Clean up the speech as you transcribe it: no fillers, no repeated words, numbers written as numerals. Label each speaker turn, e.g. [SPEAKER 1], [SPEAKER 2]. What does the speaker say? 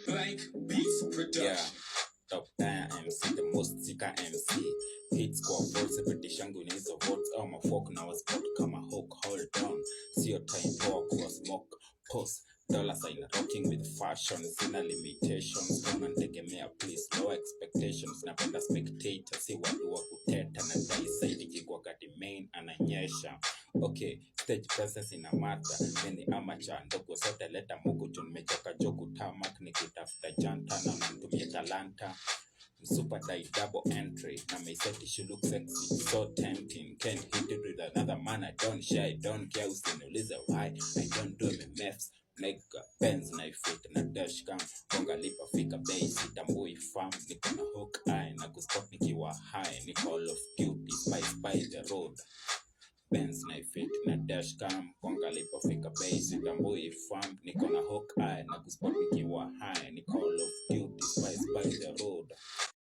[SPEAKER 1] Blank Beats Production.
[SPEAKER 2] Yeah. Top tier MC, the most sika MC. Hits kwa votes, British yangu ni hizo votes. Au mafolk na waspot kama hook, hold on. Sio time poa kuwa smoke, pause. Dollar sign rocking with fashion, sina limitations. Kama ntegemea please, low expectations. Napenda spectator, si watu wa kuteta. Na daisaidi jigwa kati main ananyesha. Okay, stage presence ina matter. Meni amateur, ndogo sote leta muku jun mechoka joku tamak. Nikitafuta janta na mtumie talanta. Super die double entry. Na may set she look sexy, so tempting. Can't hit it with another man, I don't share, I don't care. Usiniulize why, I don't do MMFs. Nigga, Benz na ifit na dashcam. Bonga lipa fika bei, sitambui fam. Niko na hook eye, na kuspot nikiwa high. Ni Call of Duty, spice by the road. Benz na ifit na dashcam. Bonga lipa fika bei, sitambui fam. Niko na hook eye, na kuspot nikiwa high. Ni Call of Duty, spice by the road.